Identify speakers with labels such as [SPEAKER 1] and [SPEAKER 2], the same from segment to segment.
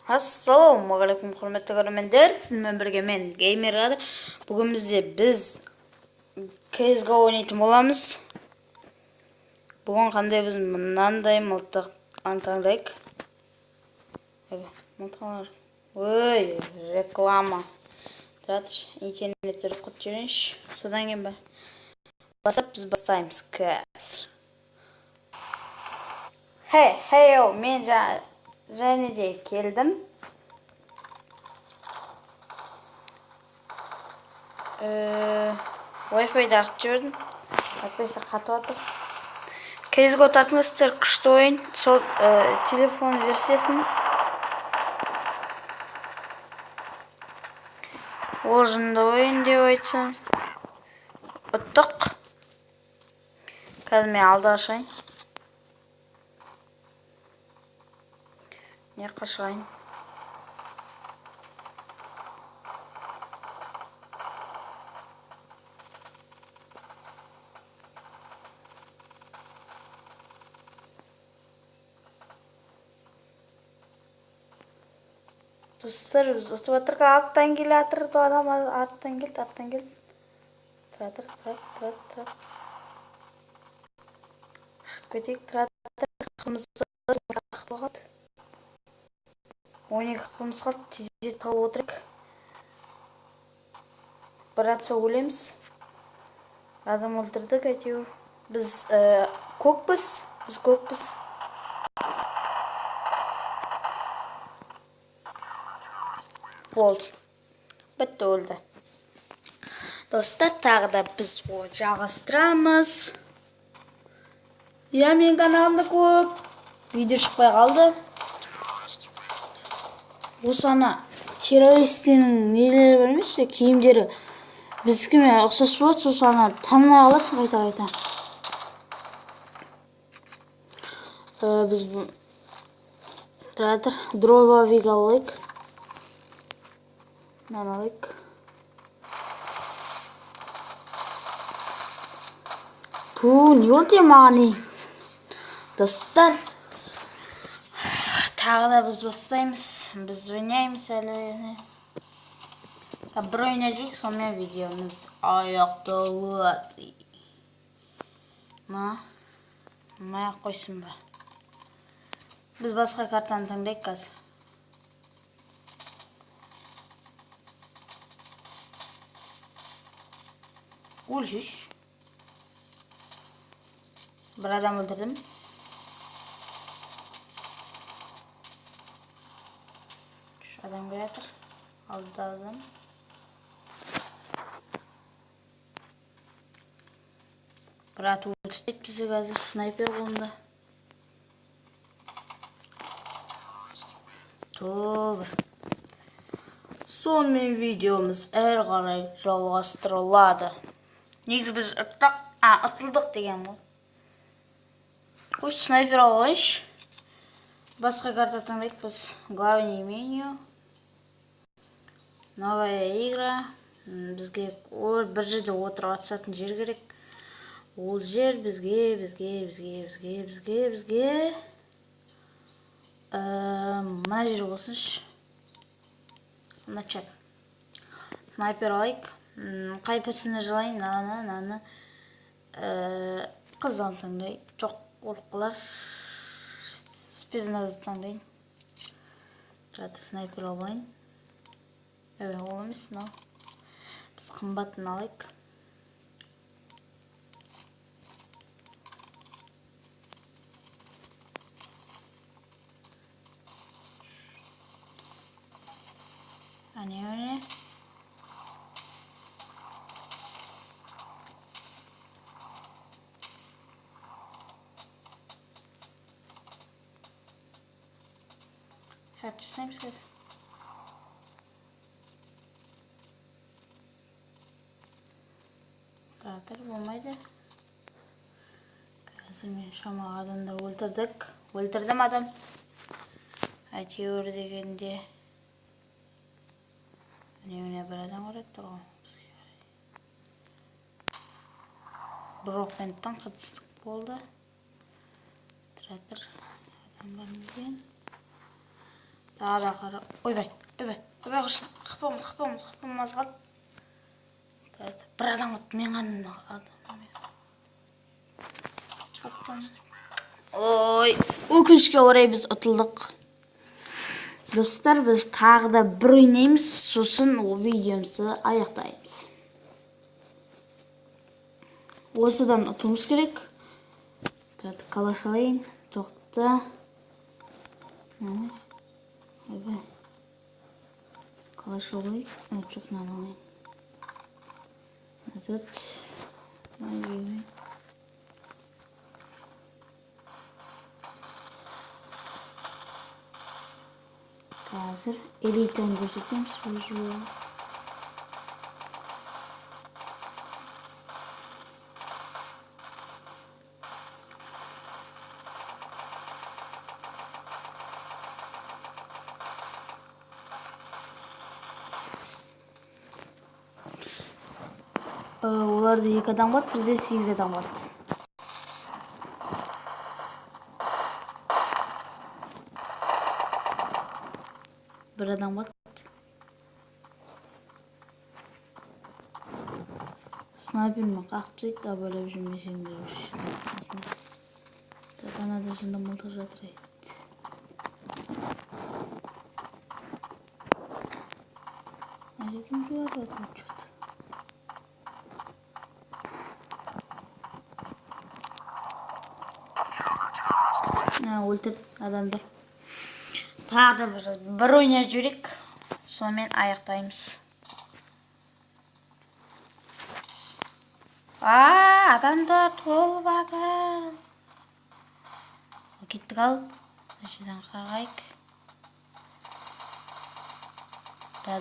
[SPEAKER 1] Ассалаумағалейкум, құрметті көрермендер, сізбен бірге мен Геймер Қадыр. Бүгін біз CSGO ойнайтын боламыз. Бүгін қандай біз мынандай мылтық таңдайық. Мылтықлар. Ой, реклама. Тұратыш, интернетті құт жүрейінші. Содан кейін басып біз бастаймыз. Хей, мен және де келдім. Wi-Fi-ді ақтып жібердім. Әйтпесе қатып жатыр. CSGO тартыңыздар, күшті ойын. Сол телефон версиясын. Ол жынды ойын деп айтсам. Ұттық. Қазір мен алды ашайын. Не қашайын. Достар, біз өтіп жатырық, арттан келе жатыр, адам арттан келді. Тұратыр. Көтек тұратыр, қымызды қақпағады. 12 қымыз қалды, тезет қалып отырайық. Бір атса өлеміз. Адам өлтірдік, әйтеуір. Біз көкпіз. Болды. Бітті, өлді. Достар, тағы да біз жалғастырамыз. Мен каналымда көп видео шықпай қалды. Осаны террористердің нелері бермес, киімдері біздікіме ұқсас болады, осаны танымай қаласың қайта. Біз тұратыр, дробовик алайық. Алайық. Не болды маған? Достар, тағы да біз бастаймыз. Біз ойнаймыз әлі. Бір ойна жүрек, сонымен видеомыз аяқталады. Ма қойсын ба. Біз басқа картаны таңдайық қазір. Өлшіш. Бір адам өлтірдім. Адам келетір. Алды адам. Бір аты өлтірдік бізі қазір снайпер қолында. Тобыр. Сонымен видеомыз әр қарай жалғастырылады. Негізі біз ұтылдық деген бұл. Қой снайпер алғайш. Басқа карта таңдайық біз. Главный меню. Новая игра. Бізге бір жерде отырып атысатын жер керек. Ол жер бізге. Мына жер болсыншы. Начат. Снайпер алайық. Қай персонаж алайын? Наны. Қыздан таңдай. Жоқ, олқылар. Спецназды таңдайын. Жады снайпер алайын. Ол емес, біз қымбатын алайық. Әне. Шарт жасаймыз қазір. Тұратыр, болмайды. Қазір мен шамаға адамдар өлтірдім адам. Әйтеуір дегенде әне бір адам көреді ғой. Бір оқпен қытыстық болды. Тұратыр, адам бар мекен. Daha qara. Ойбай. Құрсын. Қыпым аз қалды. Bir adam atты. Мен ғана адам. Ой, өкінішке орай біз ұтылдық. Достар, біз тағы да бір ойнаймыз, сосын видеомызды аяқтаймыз. Осыдан ұтуымыз керек. Қалаш алайын. Тоқта. Қалаш алайын. Жоқ, нан алайын. Назад. Қазір элитаны көрсетеміз. Оларда 2 адам бар, бізде 8 адам бар. Bir adam var. Sniper mi? Qaqtıydı da böyle bir cümlesini demiş. Bana da şimdi montaj atıraydı. Acıdım ki var atmıştı. Өлтірді адамды. Тағы да бір ойнап жүрек. Сонымен аяқтаймыз. Адамдар толып жатыр. Кеттік ал. Ашыдан қарайық. Да.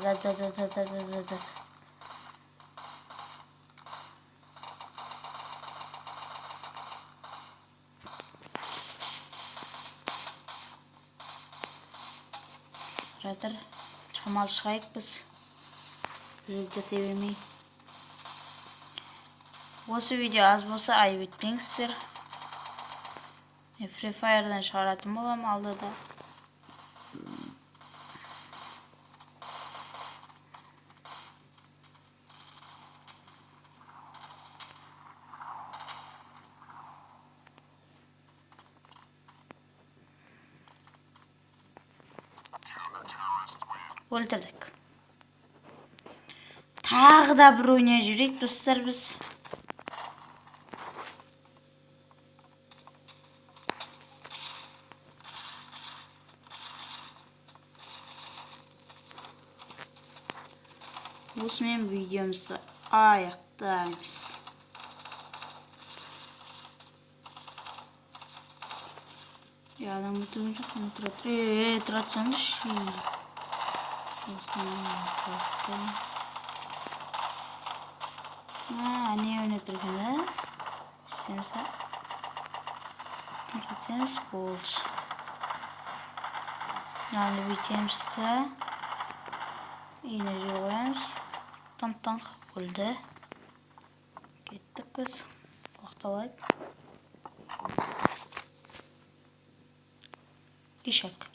[SPEAKER 1] Жатыр. Шамал шығайық біз. Жүректі тебермей. Осы видео аз болса айып етпеңіздер. Free Fire'дан шығаратын болам алдыда. Өлтірдік. Тағы да бір ойнап жүрейік, достар, біз. Осымен видеомызды аяқтаймыз. Адам өтуін жоқпын, тұратсаңызшы. Не ойнап тұрған, Кетеміз болды. Яғни бүйтемізді. Енеже қоямыз. Там-там өлді. Кеттік біз. Уақталайық. Кешек.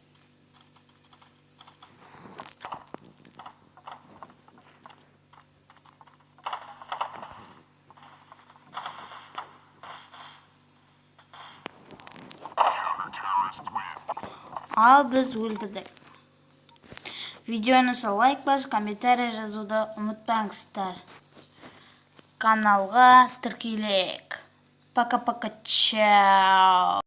[SPEAKER 1] Ал біз өлдірдік. Видеоны лайк басып, комментарий жазуды ұмытпаңыздар. Каналға тіркелейік. Пока-пока, чао.